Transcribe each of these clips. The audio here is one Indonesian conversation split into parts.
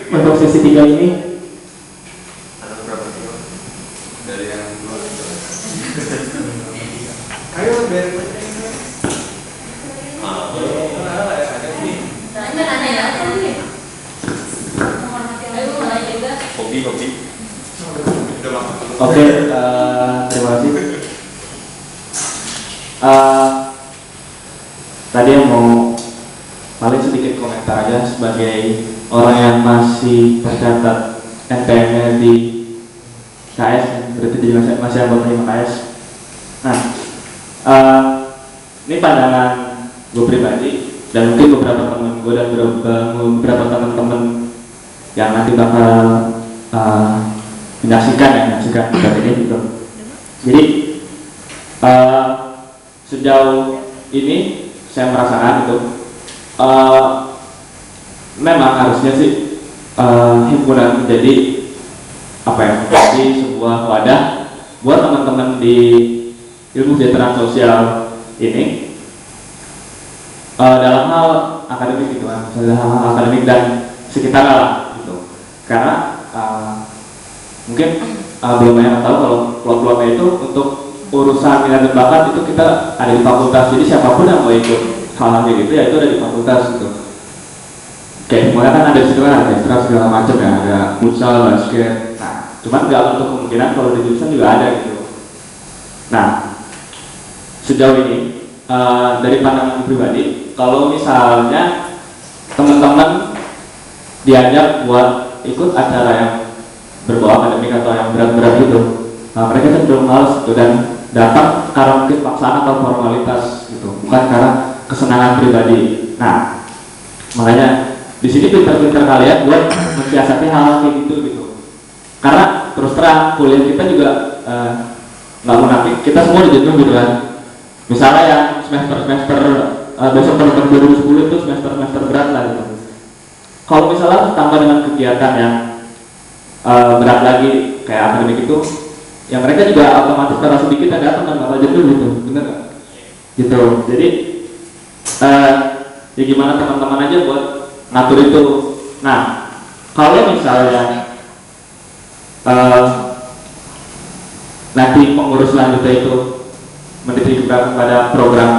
untuk sesi 3 ini. Ada berapa kilo? Dari yang dua. Ayo biar hobi. Oke, terima kasih. Tadi yang mau paling sedikit komentar aja sebagai orang yang masih tercatat NPM-nya di KS, berarti jadi masih anggota KS. Nah, ini pandangan gue pribadi dan mungkin beberapa teman gue dan beberapa teman-teman yang nanti bakal menyaksikan dari ini gitu. Jadi sejauh ini saya merasakan itu memang harusnya sih himpunan menjadi apa ya, menjadi sebuah wadah buat teman-teman di ilmu kesejahteraan sosial ini dalam hal akademik gitu kan, dalam hal akademik dan sekitar lah gitu. Karena mungkin belum banyak tahu kalau plot-plotnya itu untuk urusan minat dan bakat itu kita ada di fakultas. Jadi siapapun yang mau ikut hal-hal gitu ya itu ada di fakultas gitu. Kayak mulai kan ada situ kan, ada ekstra segala macam ya, ada futsal, basket. Nah, cuman nggak untuk kemungkinan kalau di jurusan juga ada gitu. Nah, sejauh ini dari pandangan pribadi, kalau misalnya teman-teman diajak buat ikut acara yang berbau akademik atau yang berat-berat gitu, mereka cenderung males gitu dan datang karena mungkin paksaan atau formalitas gitu, bukan karena kesenangan pribadi. Nah, makanya di sini pintar-pintar kalian buat mensiasati hal kayak gitu. Karena terus terang kuliah kita juga nggak munafik, kita semua dijenuh gitu kan. Misalnya yang semester besok tahun 2010 itu semester berat lah gitu. Kalau misalnya tambah dengan kegiatan yang berat lagi kayak akademik itu, ya mereka juga otomatis kalau sedikit ada datang dan bakal jenuh gitu, bener nggak? Gitu. Jadi ya gimana teman-teman aja buat ngatur itu. Nah, kalau misalnya nanti pengurus selanjutnya itu mendedikasikan kepada program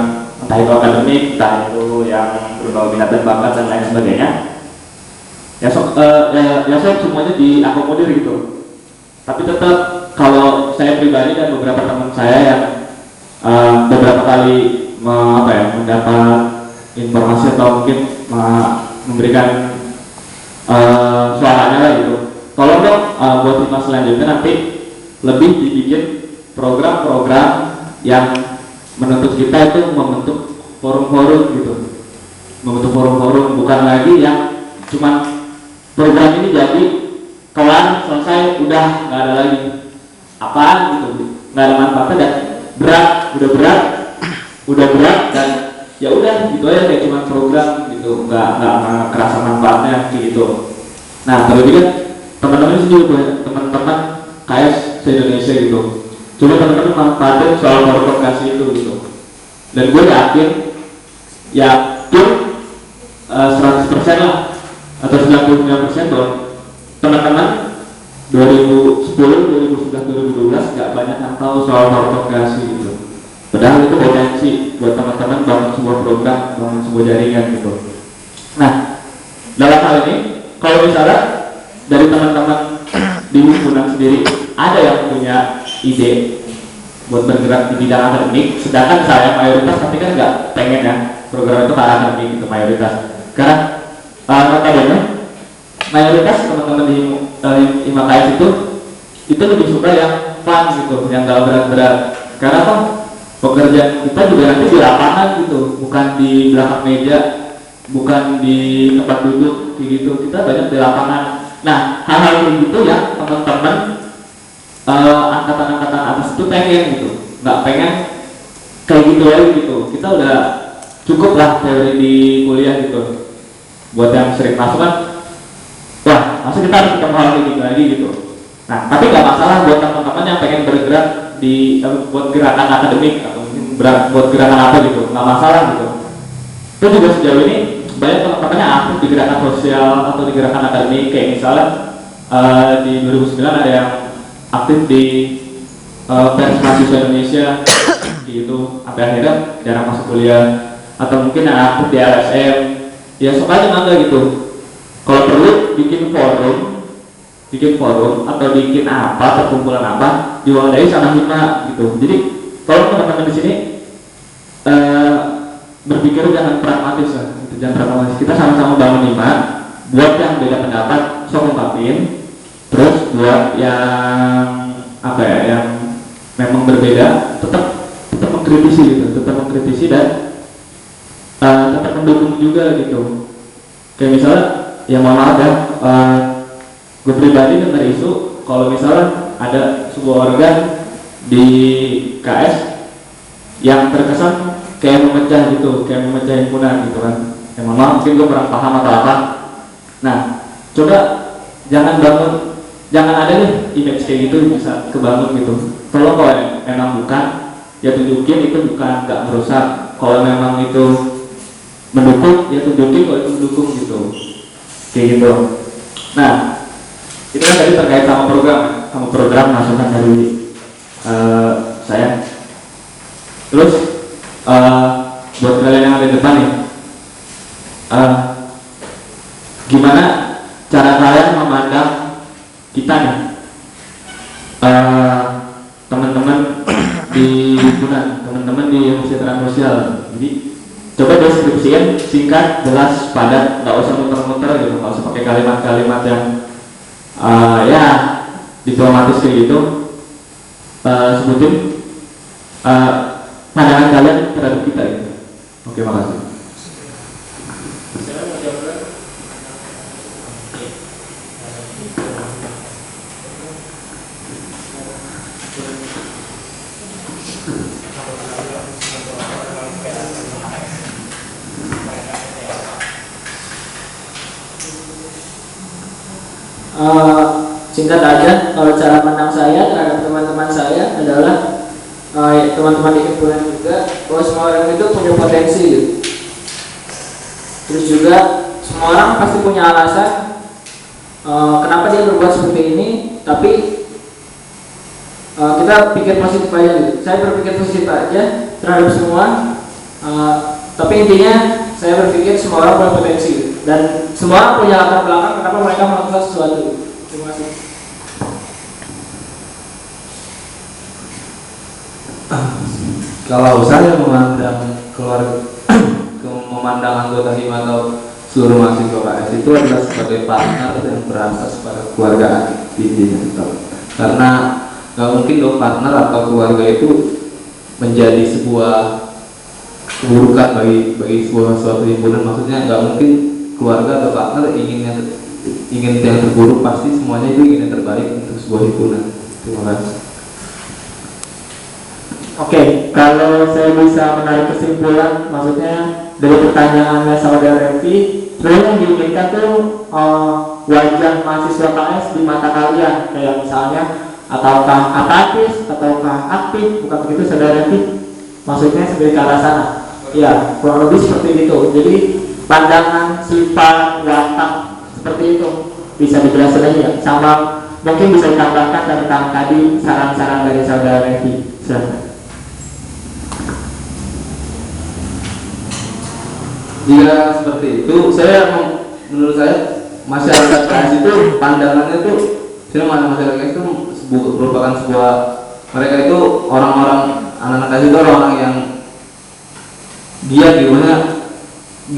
entah itu akademik, entah itu yang berbau minat dan bakat dan lain sebagainya, ya saya semuanya diakomodir gitu. Tapi tetap kalau saya pribadi dan beberapa teman saya yang beberapa kali mendapat informasi atau mungkin memberikan suaranya lah gitu, tolong dong buat lima selanjutnya nanti lebih dibikin program-program yang menuntut kita itu membentuk forum-forum gitu, membentuk forum-forum, bukan lagi yang cuman program ini jadi kelar selesai udah nggak ada lagi apaan gitu, nggak ada manfaatnya dan udah berat dan ya udah gitu aja kayak cuma program gitu, nggak kerasa manfaatnya gitu. Nah terlebih kan teman-teman sendiri, teman-teman KS se-Indonesia gitu, coba teman-teman manfaatin soal provokasi itu gitu. Dan gue yakin 100% lah atau 99% bahwa teman-teman 2010, 2011, 2012 nggak banyak yang tahu soal provokasi gitu. Padahal itu potensi buat teman-teman bangun sebuah program, bangun sebuah jaringan gitu. Nah, dalam hal ini, kalau misalnya dari teman-teman di himpunan sendiri ada yang punya ide buat bergerak di bidang akademik, sedangkan saya mayoritas tapi kan nggak pengen ya program itu ke arah akademik itu mayoritas. Karena notabene mayoritas teman-teman di IMAKS itu lebih suka yang fun gitu, yang nggak berat-berat. Karena apa? Pekerjaan kita juga nanti di lapangan gitu, bukan di belakang meja, bukan di tempat duduk kayak gitu. Kita banyak di lapangan. Nah, hal-hal kayak gitu ya teman-teman angkatan-angkatan atas itu pengen gitu, nggak pengen kayak gitu ya gitu. Kita udah cukup lah teori di kuliah gitu. Buat yang sering masuk kan, wah, masa kita harus ketemu hal kayak gitu lagi gitu. Nah, tapi nggak masalah buat teman-teman yang pengen bergerak di buat gerakan akademik atau mungkin buat gerakan apa gitu, nggak masalah gitu. Itu juga sejauh ini supaya teman-temannya aktif di gerakan sosial atau di gerakan akademik. Kayak misalnya di 2009 ada yang aktif di Pers Mahasiswa Indonesia gitu, sampai akhirnya jarang masuk kuliah. Atau mungkin yang aktif di LSM, ya sok aja mangga gitu. Kalau perlu bikin forum atau bikin apa, perkumpulan apa, diwadahi sama hima gitu. Jadi kalau teman-teman di sini berpikir jangan pragmatis lah, gitu. Jangan pragmatis. Kita sama-sama bangun hima. Buat yang beda pendapat, sok ungkapin. Terus buat yang apa ya, yang memang berbeda, tetap mengkritisi gitu, tetap mengkritisi dan tetap mendukung juga gitu. Kayak misalnya, ya mohon maaf ya, gue pribadi dengar isu kalau misalnya ada sebuah organ di KS yang terkesan kayak memecah gitu, kayak memecah himpunan gitu kan. Ya mohon maaf, mungkin gue kurang paham atau apa. Nah, coba jangan ada nih image kayak gitu bisa kebangun gitu. Tolong kalau memang bukan, ya tunjukin itu bukan, nggak merusak. Kalau memang itu mendukung, ya tunjukin kalau itu mendukung gitu. Kayak gitu. Nah, itu kan tadi terkait sama program masukan dari saya. Terus buat kalian yang ada di depan nih, gimana cara kalian memandang kita nih, teman-teman di himpunan, teman-teman di kesejahteraan sosial. Jadi coba deskripsiin singkat, jelas, padat, nggak usah muter-muter gitu, nggak usah pakai kalimat-kalimat yang ya diplomatis kayak gitu. Sebutin pandangan kalian terhadap kita gitu. Oke, makasih. Singkat aja, kalau cara pandang saya terhadap teman-teman saya adalah teman-teman di himpunan juga, bahwa semua orang itu punya potensi gitu. Terus juga semua orang pasti punya alasan kenapa dia berbuat seperti ini, tapi kita pikir positif aja gitu. Saya berpikir positif aja terhadap semua, tapi intinya saya berpikir semua orang punya potensi gitu. Dan semua orang punya latar belakang kenapa mereka melakukan sesuatu gitu. Terima kasih. Kalau saya memandang memandang anggota HIM atau seluruh mahasiswa KS itu adalah sebagai partner yang berasas pada keluargaan intinya, karena nggak mungkin dong partner atau keluarga itu menjadi sebuah keburukan bagi sebuah suatu himpunan. Maksudnya nggak mungkin keluarga atau partner ingin yang terburuk, pasti semuanya itu ingin yang terbaik untuk sebuah himpunan. Terima kasih. Oke, kalau saya bisa menarik kesimpulan, maksudnya dari pertanyaannya saudara Revi, sebenarnya yang diinginkan tuh wajah mahasiswa KS di mata kalian, kayak misalnya ataukah apatis, ataukah aktif, bukan begitu saudara Revi? Maksudnya sebagai ke arah sana. Ya, kurang lebih seperti itu. Jadi pandangan, sifat, watak seperti itu bisa dijelaskan lagi ya. Sama mungkin bisa ditambahkan tentang tadi saran-saran dari saudara Revi. Silahkan. Jika seperti itu, menurut saya masyarakat KS itu pandangannya itu, masyarakat KS itu merupakan sebuah, mereka itu orang-orang, anak-anak KS itu orang-orang yang giat gitu,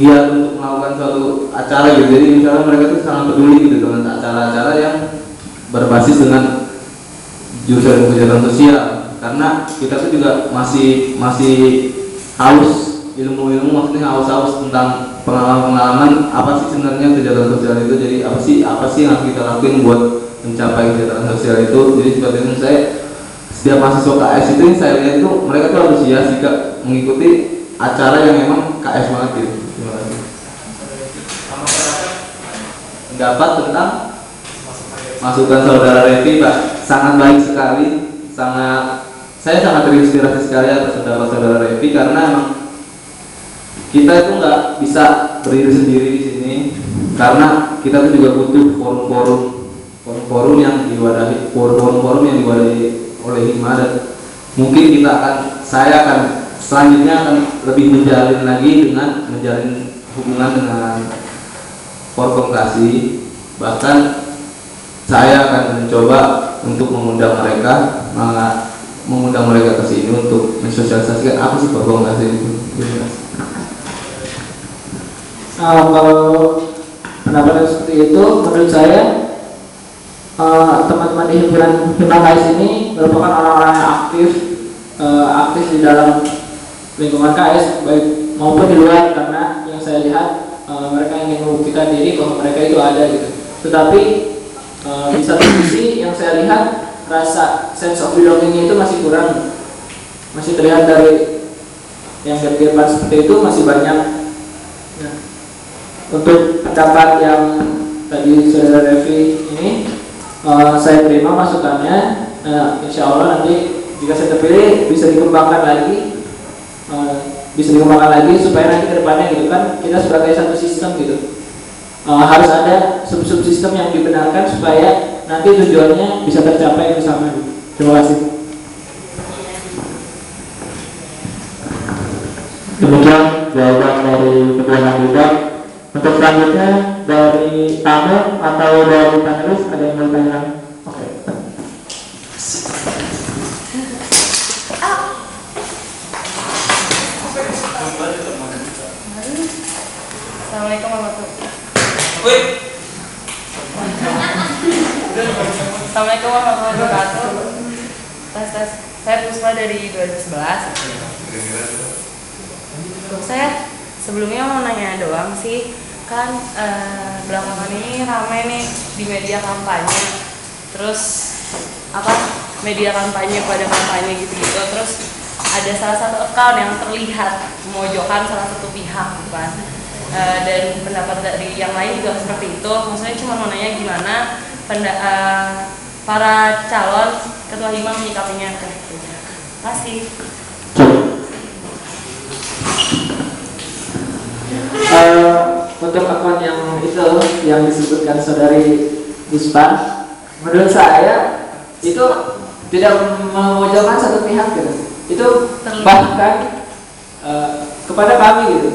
giat untuk melakukan suatu acara gitu. Jadi misalnya mereka itu sangat peduli gitu dengan acara-acara yang berbasis dengan jurusan kesejahteraan sosial, karena kita tuh juga masih haus ilmu-ilmu, maksudnya haus tentang pengalaman-pengalaman apa sih sebenarnya kesejahteraan sosial itu. Jadi apa sih yang harus kita lakuin buat mencapai kesejahteraan sosial itu. Jadi seperti itu, saya setiap mahasiswa KS itu yang saya lihat itu mereka tuh antusias jika mengikuti acara yang memang KS banget gitu. Terima kasih. Pendapat tentang masukan saudara Revi, Pak, sangat baik sekali, saya sangat terinspirasi sekali atas pendapat saudara Revi, karena emang kita itu nggak bisa berdiri sendiri di sini karena kita tuh juga butuh forum-forum yang diwadahi oleh Hima, dan mungkin saya akan selanjutnya akan lebih menjalin hubungan dengan korporasi. Bahkan saya akan mencoba untuk mengundang mereka ke sini untuk mensosialisasikan apa sih korporasi itu. Kalau pendapat seperti itu, menurut saya teman-teman di himpunan KS ini merupakan orang-orang yang aktif di dalam lingkungan KS baik maupun di luar, karena yang saya lihat mereka ingin membuktikan diri bahwa mereka itu ada gitu. Tetapi di satu sisi yang saya lihat rasa sense of belonging itu masih kurang, masih terlihat dari yang gap-gapan seperti itu masih banyak. Nah, untuk pendapat yang tadi saudara Revi ini saya terima masukannya. Insya Allah nanti jika saya terpilih bisa dikembangkan lagi supaya nanti kedepannya gitu kan kita sebagai satu sistem gitu harus ada sub-sistem yang dibenarkan supaya nanti tujuannya bisa tercapai bersama. Terima kasih. Demikian jawaban dari kedua kandidat. Untuk selanjutnya dari tamu atau dari panelis ada yang mau tanya? Oke. Assalamualaikum warahmatullahi wabarakatuh. Tes. Saya Puspa dari 2011. Saya sebelumnya mau nanya doang sih, kan belakangan ini ramai nih di media kampanye, terus media kampanye pada kampanye gitu-gitu, terus ada salah satu account yang terlihat memojokkan salah satu pihak kan, dan pendapat dari yang lain juga seperti itu. Maksudnya cuma mau nanya gimana para calon ketua Hima menyikapinya. Terima kasih. Untuk akun yang itu yang disebutkan saudari Puspa, menurut saya itu tidak memojokkan satu pihak gitu. Itu bahkan kepada kami gitu.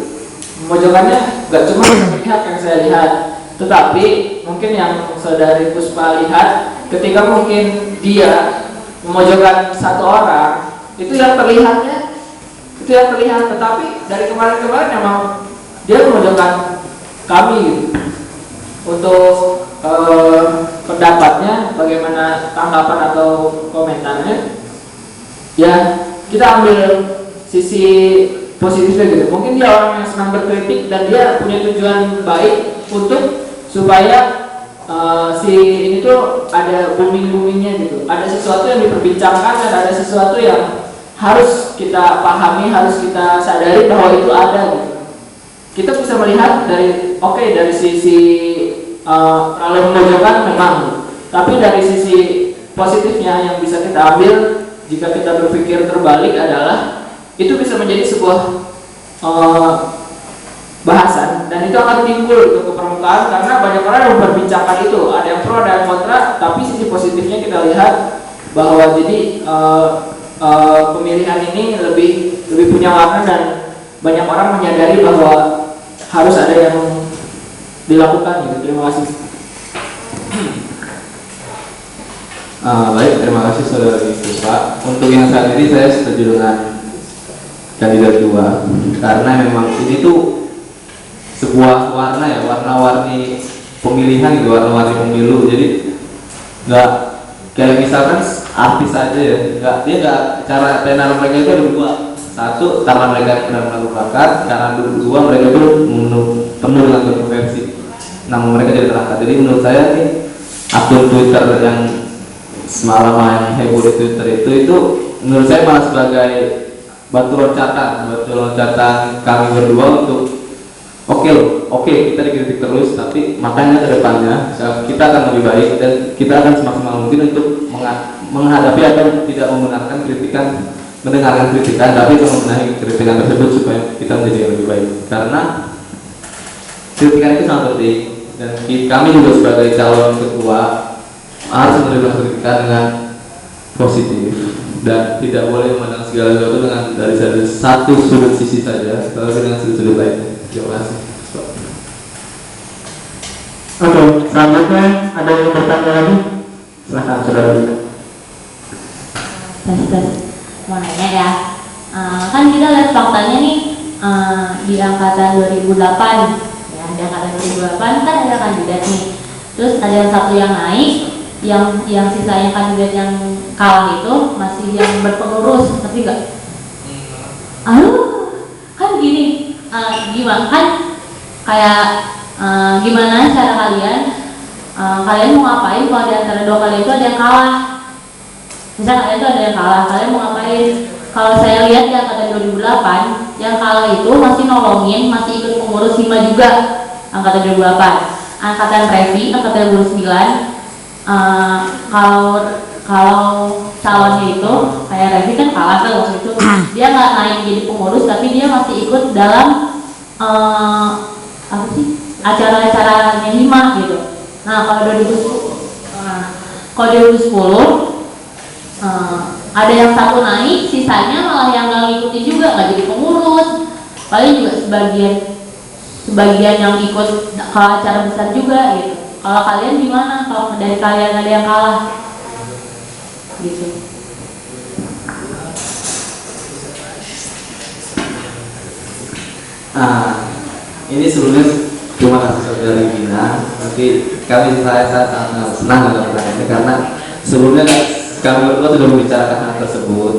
Memojokkannya nggak cuma satu pihak yang saya lihat, tetapi mungkin yang saudari Puspa lihat ketika mungkin dia memojokkan satu orang, itu yang terlihat, tetapi dari kemarin memang dia memojokkan kami gitu. Untuk pendapatnya bagaimana tanggapan atau komentarnya, ya kita ambil sisi positifnya gitu. Mungkin dia orang yang senang berkritik dan dia punya tujuan baik untuk supaya si ini tuh ada boomingnya gitu. Ada sesuatu yang diperbincangkan dan ada sesuatu yang harus kita pahami, harus kita sadari bahwa itu ada gitu. Kita bisa melihat dari sisi kalau memojokkan memang, tapi dari sisi positifnya yang bisa kita ambil jika kita berpikir terbalik adalah itu bisa menjadi sebuah bahasan, dan itu akan timbul ke permukaan karena banyak orang yang memperbincangkan itu, ada yang pro ada yang kontra, tapi sisi positifnya kita lihat bahwa jadi pemilihan ini lebih punya warna dan banyak orang menyadari bahwa harus ada yang dilakukan gitu. Terima kasih. Baik, terima kasih saudara Puspa. Untuk yang saat ini saya setuju dengan kandidat 2 karena memang ini tuh sebuah warna-warni pemilihan gitu, warna-warni pemilu. Jadi nggak kayak misalkan artis aja ya, nggak cara tenar mereka itu ada dua. Satu, karena mereka benar melakukan bakat, karena dua mereka itu penuh dengan kontroversi. Namun mereka jadi terangkat. Jadi menurut saya nih akun Twitter yang semalam main heboh di Twitter itu menurut saya malah sebagai batu loncatan kami berdua untuk oke, kita dikritik terus, tapi makanya ke depannya kita akan lebih baik dan kita akan semaksimal mungkin untuk menghadapi atau tidak menggunakan kritikan mendengarkan kritikan, tapi membenahi kritikan tersebut supaya kita menjadi yang lebih baik. Karena kritikan itu sangat penting, dan kami juga sebagai calon ketua harus menerima kritikan dengan positif dan tidak boleh memandang segala sesuatu dengan dari satu sudut sisi saja, tetapi dengan sudut-sudut lainnya. Terima kasih. Oke, selanjutnya ada yang bertanya lagi? Silahkan saudara Dina. Mau nanya ya, kan kita lihat faktanya nih di angkatan 2008 ya, di angkatan 2008 kan ada kandidat nih, terus ada yang satu yang naik, yang sisanya kandidat yang kalah itu masih yang berpengurus, tapi enggak. Kan gini, gimana kan kayak gimana cara kalian mau ngapain kalau di antara dua kalian itu ada yang kalah? Misal kalian itu ada yang kalah, kalian mau ngapain? Kalau saya lihat di angkatan 2008, yang kalah itu masih nolongin, masih ikut pengurus 5 juga angkatan 2008. Angkatan Revi, angkatan 2009, kalau calonnya itu kayak Revi kan kalah kan waktu itu, dia nggak naik jadi pengurus, tapi dia masih ikut dalam apa sih, acara-acaranya Hima gitu. Nah kalau 2010 ada yang satu naik, sisanya malah yang nggak ngikutin juga, nggak jadi pengurus, paling juga sebagian yang ikut ke acara besar juga gitu. Kalau kalian gimana? Kalau dari kalian ada yang kalah gitu? Ini sebelumnya terima kasih saudari Gina. Nanti saya sangat senang dengan pertanyaannya karena sebelumnya kami berdua sudah membicarakan hal tersebut.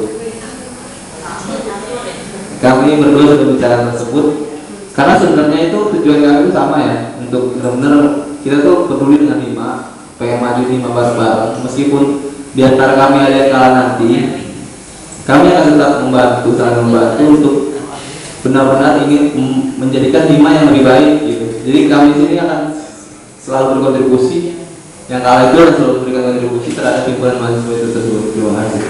Karena sebenarnya itu tujuan kami itu sama ya, untuk benar-benar kita tuh peduli dengan Hima, pengen maju di Hima bareng-bareng. Meskipun di antara kami ada yang kalah nanti, kami akan tetap saling membantu untuk benar-benar ingin menjadikan Hima yang lebih baik gitu. Jadi kami sini akan selalu berkontribusi. Yang kalah itu harus selalu memberikan kontribusi terhadap himpunan mahasiswa itu tersebut. Terima kasih.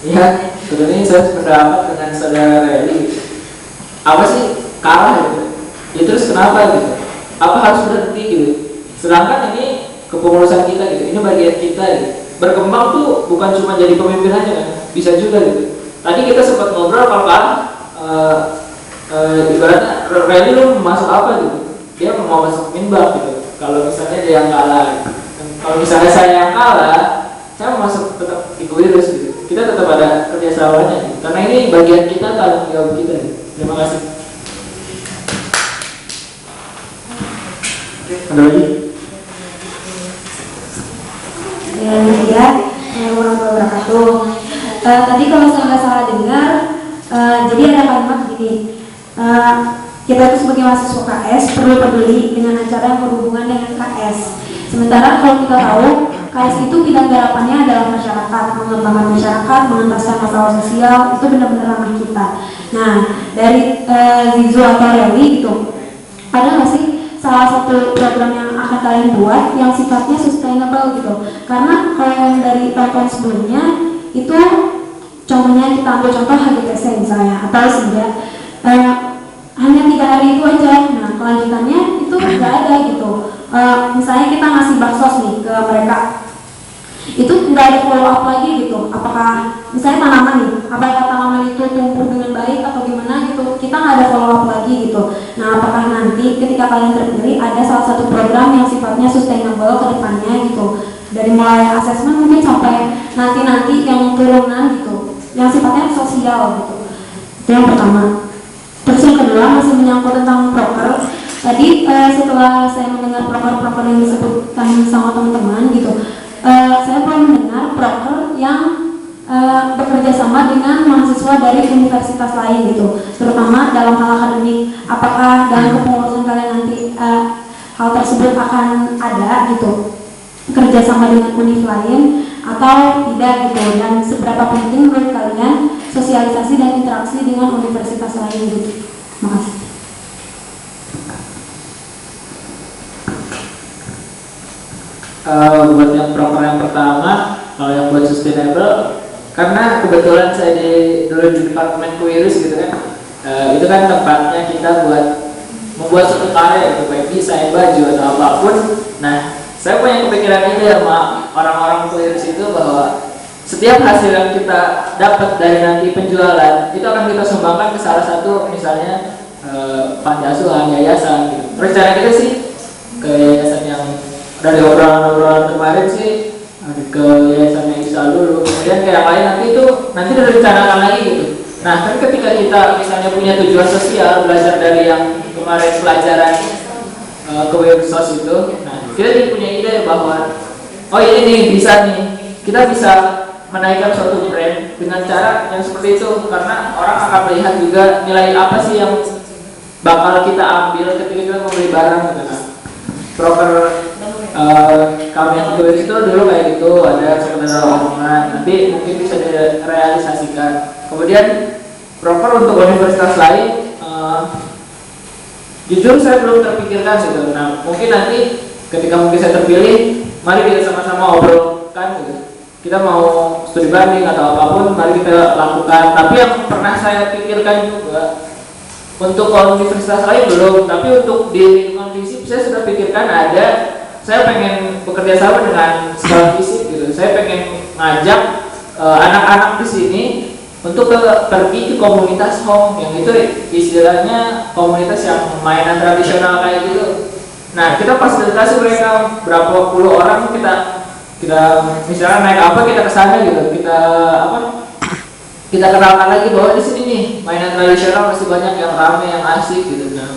Ya, sebenarnya saya sependapat dengan saudara Reli. Apa sih kalah gitu? Ya terus kenapa gitu? Apa harus berhenti gitu? Sedangkan ini kepengurusan kita gitu, ini bagian kita gitu. Berkembang tuh bukan cuma jadi pemimpin aja kan, bisa juga gitu. Tadi kita sempat ngobrol apakah ibaratnya Reli lu masuk apa gitu? Dia mau masuk minbak gitu. Kalau misalnya dia yang kalah, kalau misalnya saya yang kalah, saya mau masuk tetap ikut terus gitu. Kita tetap ada kerjasamanya gitu. Karena ini bagian kita, tanggung jawab kita gitu. Terima kasih. Ada lagi? Ya, warahmatullahi wabarakatuh. Tadi kalau saya nggak salah dengar, jadi ada kalimat gini. Kita itu sebagai mahasiswa KS perlu peduli dengan acara yang berhubungan dengan KS. Sementara kalau kita tahu, KS itu bidang garapannya adalah masyarakat, mengembangkan masyarakat, mengentaskan masalah sosial, itu benar-benar ranah kita. Nah, dari Zizu atau Reli gitu, ada nggak sih salah satu program yang akan kalian buat yang sifatnya sustainable gitu? Karena kalau yang dari tahun sebelumnya itu contohnya kita ambil contoh HGTC misalnya, atau sehingga hanya 3 hari itu aja. Nah kelanjutannya itu nggak ada gitu. Misalnya kita ngasih baksos nih ke mereka, itu nggak ada follow up lagi gitu. Apakah misalnya tanaman nih, apakah tanaman itu tumbuh dengan baik atau gimana gitu, kita nggak ada follow up lagi gitu. Nah apakah nanti ketika kalian terpilih ada salah satu program yang sifatnya sustainable ke depannya gitu, dari mulai asesmen mungkin sampai nanti yang turunan gitu, yang sifatnya sosial gitu. Itu yang pertama. Terus yang kedua masih menyangkut tentang proker. Tadi setelah saya mendengar proker-proker yang disebutkan sama teman-teman gitu, saya belum mendengar proker yang bekerja sama dengan mahasiswa dari universitas lain gitu, terutama dalam hal akademik. Apakah dalam kepengurusan kalian nanti hal tersebut akan ada gitu, kerjasama dengan univ lain atau tidak gitu, dan seberapa penting menurut kalian sosialisasi dan interaksi dengan universitas lain gitu. Makasih. Buat yang proper yang pertama, kalau yang buat sustainable, karena kebetulan saya dulu di departemen kewirus gitu kan, itu kan tempatnya kita buat membuat suatu karya, itu baik desain baju atau apapun. Nah, saya punya kepikiran ide sama orang-orang kewirus itu bahwa setiap hasil yang kita dapat dari nanti penjualan itu akan kita sumbangkan ke salah satu misalnya panti asuhan, yayasan gitu. Rencana kita sih ke yayasan yang dari obrolan-obrolan kemarin sih ke yayasan yang bisa dulu, kemudian ke yang lain nanti direncanakan lagi gitu. Nah kan ketika kita misalnya punya tujuan sosial, belajar dari yang kemarin pelajaran ke websos itu, nah kita jadi punya ide bahwa oh ini nih bisa nih, kita bisa menaikkan suatu brand dengan cara yang seperti itu, karena orang akan melihat juga nilai apa sih yang bakal kita ambil ketika kita membeli barang gitu kan. Proper kami yang itu dulu kayak gitu, ada sekedar omongan, nanti mungkin bisa direalisasikan. Kemudian proper untuk universitas lain, jujur saya belum terpikirkan gitu. Nah mungkin nanti ketika mungkin saya terpilih, mari kita sama-sama obrolkan gitu. Kita mau studi banding atau apapun, mari kita lakukan. Tapi yang pernah saya pikirkan juga, untuk universitas lain belum, tapi untuk di lingkungan FISIP saya sudah pikirkan ada. Saya pengen bekerja sama dengan sekolah FISIP gitu. Saya pengen ngajak anak-anak di sini untuk pergi ke komunitas home, yang itu istilahnya komunitas yang mainan tradisional kayak gitu. Nah kita fasilitasi mereka berapa puluh orang, kita misalnya naik apa kita kesana gitu, kita kenalkan lagi bahwa di sini nih mainan tradisional masih banyak yang ramai, yang asik gitu. Nah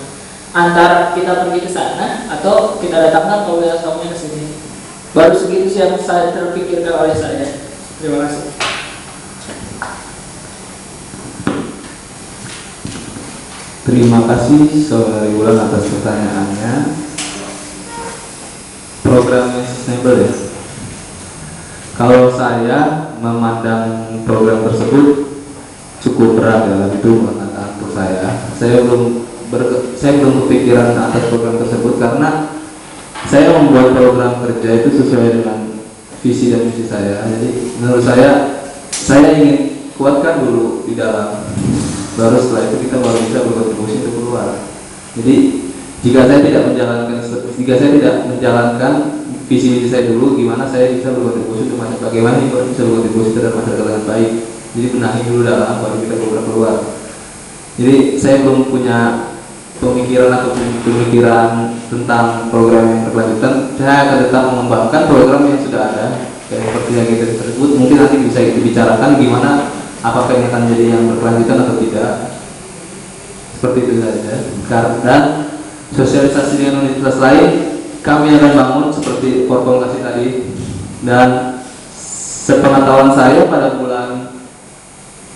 antara kita pergi ke sana atau kita datangkan komunitas-komunitas sini. Baru segitu sih yang saya terpikirkan oleh saya. Terima kasih. Terima kasih Saudari Wulan atas pertanyaannya. Programnya sustainable ya. Kalau saya memandang program tersebut cukup berat ya, itu untuk saya. Saya belum berpikiran atas program tersebut karena saya membuat program kerja itu sesuai dengan visi dan misi saya. Jadi menurut saya ingin kuatkan dulu di dalam, baru setelah itu kita baru bisa berkontribusi untuk keluar. Jadi jika saya tidak menjalankan visi misi saya dulu, gimana saya bisa berkontribusi untuk masyarakat, bagaimana bisa berkontribusi terhadap masyarakat dengan baik. Jadi benahi dulu dalam, baru kita keluar. Jadi saya belum punya pemikiran tentang program yang berkelanjutan. Saya akan tetap mengembangkan program yang sudah ada, kayak seperti yang kita tersebut. Mungkin nanti bisa dibicarakan gimana, apakah ini akan jadi yang berkelanjutan atau tidak. Seperti itu saja. Dan sosialisasi dengan universitas lain kami akan bangun seperti formulasi tadi. Dan sepengetahuan saya pada bulan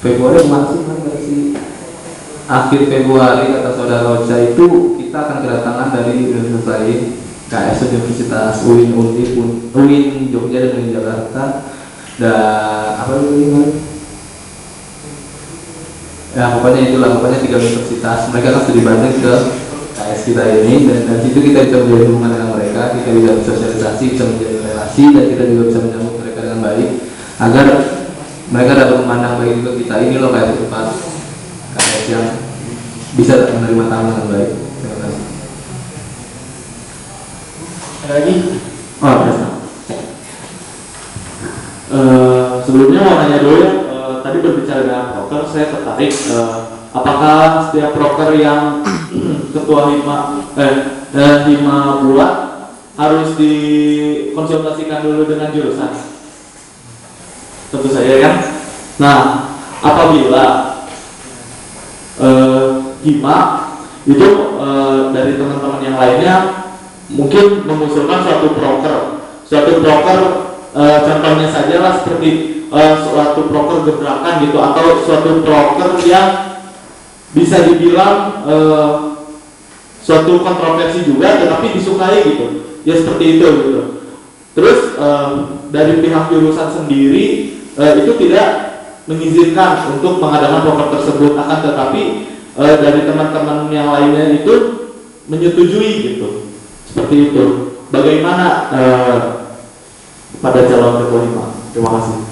Februari masih akhir Februari kata saudara Ocha itu kita akan kedatangan dari universitas lain, KS Universitas UIN Jogja dan UIN Jakarta, dan apa itu ya pokoknya 3 universitas. Mereka akan studi banding ke KS kita ini, dan situ kita bisa menjalin hubungan dengan mereka, kita bisa bersosialisasi, bisa menjalin relasi, dan kita juga bisa menyambut mereka dengan baik agar mereka dapat memandang baik juga kita ini loh kayak tempat KS yang bisa menerima tamu dengan baik. Terima kasih. Ada lagi? Oh, ada. Sebelumnya mau nanya dulu ya, tadi berbicara dengan broker, saya tertarik apakah setiap broker yang ketua hima bulat harus dikonsultasikan dulu dengan jurusan? Tentu saja kan. Nah, apabila hima itu dari teman-teman yang lainnya mungkin mengusulkan suatu broker, contohnya saja lah seperti suatu broker gebrakan gitu, atau suatu broker yang bisa dibilang suatu kontroversi juga tetapi disukai gitu ya, seperti itu gitu. Terus dari pihak jurusan sendiri itu tidak mengizinkan untuk mengadakan broker tersebut, akan tetapi dari teman-teman yang lainnya itu menyetujui gitu, seperti itu. Bagaimana pada calon ketua hima? Terima kasih.